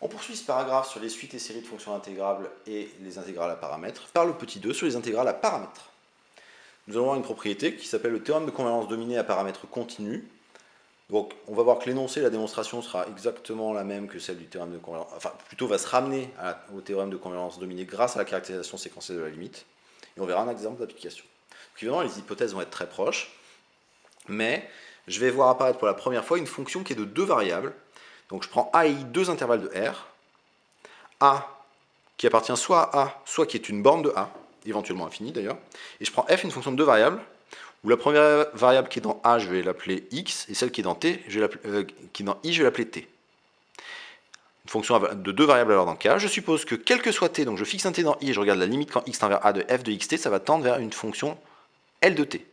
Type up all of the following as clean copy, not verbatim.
On poursuit ce paragraphe sur les suites et séries de fonctions intégrables et les intégrales à paramètres par le petit 2 sur les intégrales à paramètres. Nous allons avoir une propriété qui s'appelle le théorème de convergence dominée à paramètres continus. Donc on va voir que l'énoncé, la démonstration sera exactement la même que celle du théorème de convergence, enfin plutôt va se ramener au théorème de convergence dominée grâce à la caractérisation séquentielle de la limite. Et on verra un exemple d'application. Donc évidemment les hypothèses vont être très proches, mais je vais voir apparaître pour la première fois une fonction qui est de deux variables. Donc je prends A et I, deux intervalles de R. A qui appartient soit à A, soit qui est une borne de A, éventuellement infinie d'ailleurs. Et je prends F, une fonction de deux variables, où la première variable qui est dans A, je vais l'appeler X, et celle qui est dans T, qui est dans I, je vais l'appeler T. Une fonction de deux variables alors dans le cas. Je suppose que quel que soit T, donc je fixe un T dans I et je regarde la limite quand X tend vers A de F de XT, ça va tendre vers une fonction L de T.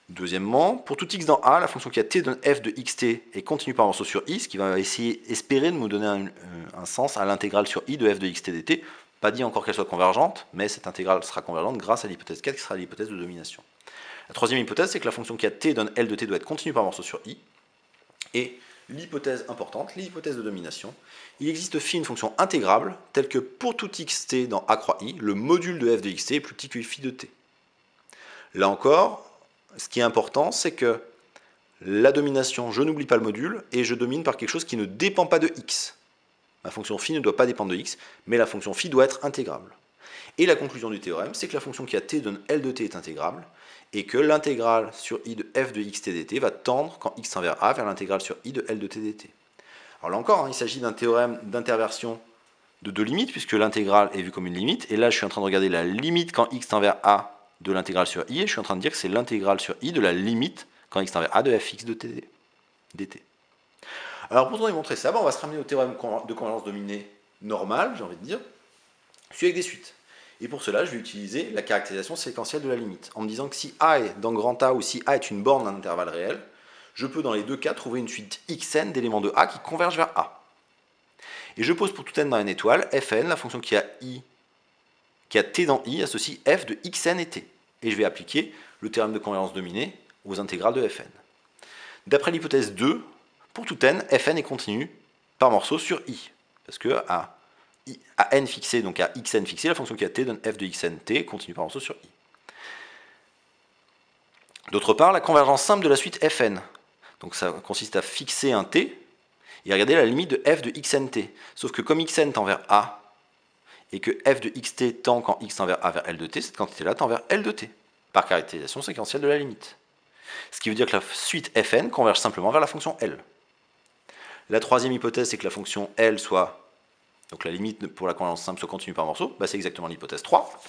Deuxièmement, pour tout x dans A, la fonction qui a t donne f de xt est continue par morceau sur i, ce qui va espérer de nous donner un sens à l'intégrale sur i de f de xt dt. Pas dit encore qu'elle soit convergente, mais cette intégrale sera convergente grâce à l'hypothèse 4 qui sera l'hypothèse de domination. La troisième hypothèse, c'est que la fonction qui a t donne l de t doit être continue par morceau sur i. Et l'hypothèse importante, l'hypothèse de domination, il existe phi une fonction intégrable telle que pour tout xt dans a croix i, le module de f de xt est plus petit que phi de t. Là encore, ce qui est important, c'est que la domination, je n'oublie pas le module, et je domine par quelque chose qui ne dépend pas de x. Ma fonction phi ne doit pas dépendre de x, mais la fonction phi doit être intégrable. Et la conclusion du théorème, c'est que la fonction qui a t donne L de t est intégrable, et que l'intégrale sur i de f de xt dt va tendre, quand x tend vers a, vers l'intégrale sur i de L de t dt. Alors là encore, il s'agit d'un théorème d'interversion de deux limites, puisque l'intégrale est vue comme une limite, et là je suis en train de regarder la limite quand x tend vers a de l'intégrale sur i, et je suis en train de dire que c'est l'intégrale sur i de la limite quand x tend vers a de fx de dt. Alors pour démontrer ça, on va se ramener au théorème de convergence dominée normale, j'ai envie de dire, celui avec des suites. Et pour cela, je vais utiliser la caractérisation séquentielle de la limite, en me disant que si a est dans grand A ou si a est une borne d'un intervalle réel, je peux dans les deux cas trouver une suite xn d'éléments de a qui convergent vers a. Et je pose pour tout n dans n étoile, fn, la fonction qui a t dans i, associe f de xn et t. Et je vais appliquer le théorème de convergence dominée aux intégrales de fn. D'après l'hypothèse 2, pour tout n, fn est continu par morceau sur i. Parce que à n fixé, donc à xn fixé, la fonction qui a t donne f de xn t continue par morceau sur i. D'autre part, la convergence simple de la suite fn. Donc ça consiste à fixer un t et regarder la limite de f de xn t. Sauf que comme xn tend vers a, et que f de xt tend quand x tend vers a vers L de t, cette quantité-là tend vers L de t, par caractérisation séquentielle de la limite. Ce qui veut dire que la suite fn converge simplement vers la fonction L. La troisième hypothèse, c'est que la fonction L soit, donc la limite pour la convergence simple soit continue par morceau, c'est exactement l'hypothèse 3.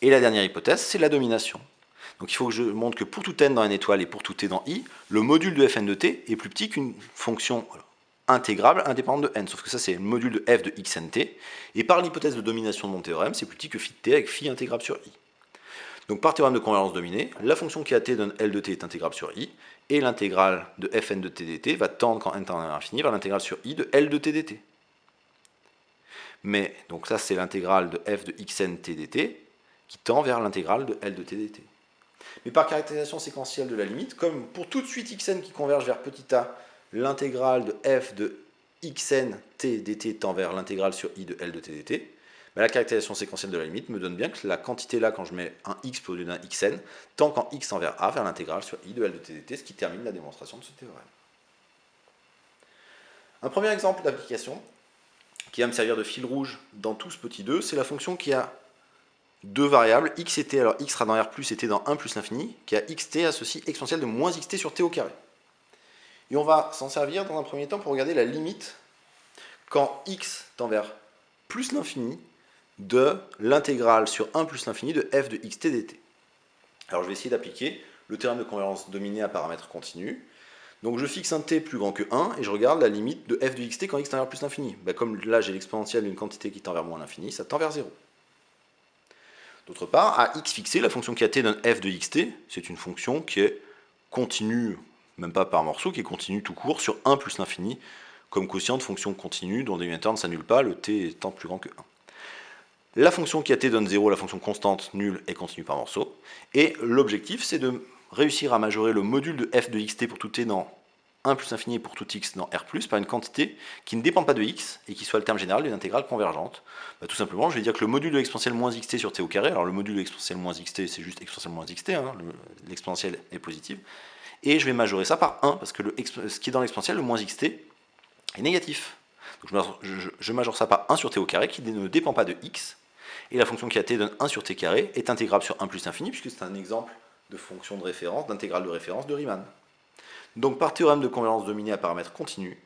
Et la dernière hypothèse, c'est la domination. Donc il faut que je montre que pour tout n dans n étoile et pour tout t dans i, le module de fn de t est plus petit qu'une fonction intégrable indépendante de n, sauf que ça c'est le module de f de xnt, et par l'hypothèse de domination de mon théorème, c'est plus petit que phi de t avec phi intégrable sur i. Donc par théorème de convergence dominée, la fonction qui a t donne L de t est intégrable sur i, et l'intégrale de fn de t dt va tendre quand n tend vers l'infini vers l'intégrale sur i de L de t dt. Mais, donc ça c'est l'intégrale de f de xn t dt, qui tend vers l'intégrale de L de t dt. Mais par caractérisation séquentielle de la limite, comme pour toute suite xn qui converge vers petit a, l'intégrale de f de xn t dt tend vers l'intégrale sur i de L de t dt, la caractérisation séquentielle de la limite me donne bien que la quantité là, quand je mets un x au lieu d'un xn, tend quand x tend vers a vers l'intégrale sur i de L de t dt, ce qui termine la démonstration de ce théorème. Un premier exemple d'application, qui va me servir de fil rouge dans tout ce petit 2, c'est la fonction qui a deux variables, x et t, alors x sera dans R plus et t dans 1 plus l'infini, qui a xt associe exponentielle de moins xt sur t au carré. Et on va s'en servir dans un premier temps pour regarder la limite quand x tend vers plus l'infini de l'intégrale sur 1 plus l'infini de f de xt dt. Alors je vais essayer d'appliquer le théorème de convergence dominée à paramètres continus. Donc je fixe un t plus grand que 1 et je regarde la limite de f de xt quand x tend vers plus l'infini. Comme là j'ai l'exponentielle d'une quantité qui tend vers moins l'infini, ça tend vers 0. D'autre part, à x fixé, la fonction qui a t donne f de xt, c'est une fonction qui est continue, même pas par morceau, qui est continue tout court sur 1 plus l'infini, comme quotient de fonction continue dont le dénominateur ne s'annule pas, le t étant plus grand que 1. La fonction qui a t donne 0, la fonction constante nulle est continue par morceau, et l'objectif c'est de réussir à majorer le module de f de xt pour tout t dans 1 plus infini pour tout x dans R+, par une quantité qui ne dépend pas de x et qui soit le terme général d'une intégrale convergente. Bah, tout simplement, je vais dire que le module de l'exponentielle moins xt sur t au carré, alors le module de l'exponentielle moins xt, c'est juste exponentielle moins xt, hein, l'exponentielle est positive, et je vais majorer ça par 1, parce que ce qui est dans l'exponentielle, le moins xt, est négatif. Donc je majore ça par 1 sur t au carré, qui ne dépend pas de x, et la fonction qui a t donne 1 sur t carré, est intégrable sur 1 plus infini, puisque c'est un exemple de fonction de référence, d'intégrale de référence de Riemann. Donc par théorème de convergence dominée à paramètre continu,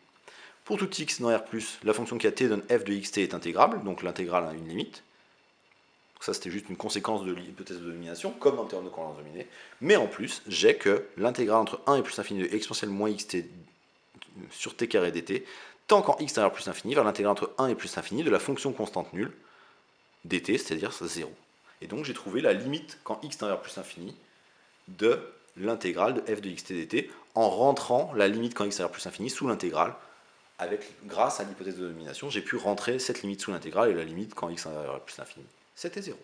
pour tout x dans R+, la fonction qui a t donne f de xt est intégrable, donc l'intégrale a une limite. Donc ça c'était juste une conséquence de l'hypothèse de domination, comme dans le théorème de convergence dominée. Mais en plus, j'ai que l'intégrale entre 1 et plus infini de exponentielle moins xt sur t carré dt, tant quand x tend vers plus infini, vers l'intégrale entre 1 et plus infini de la fonction constante nulle dt, c'est-à-dire 0. Et donc j'ai trouvé la limite quand x tend vers plus infini de l'intégrale de f de xt dt en rentrant la limite quand x tend vers plus infini sous l'intégrale. Grâce à l'hypothèse de domination, j'ai pu rentrer cette limite sous l'intégrale et la limite quand x tend vers plus infini, c'était 0.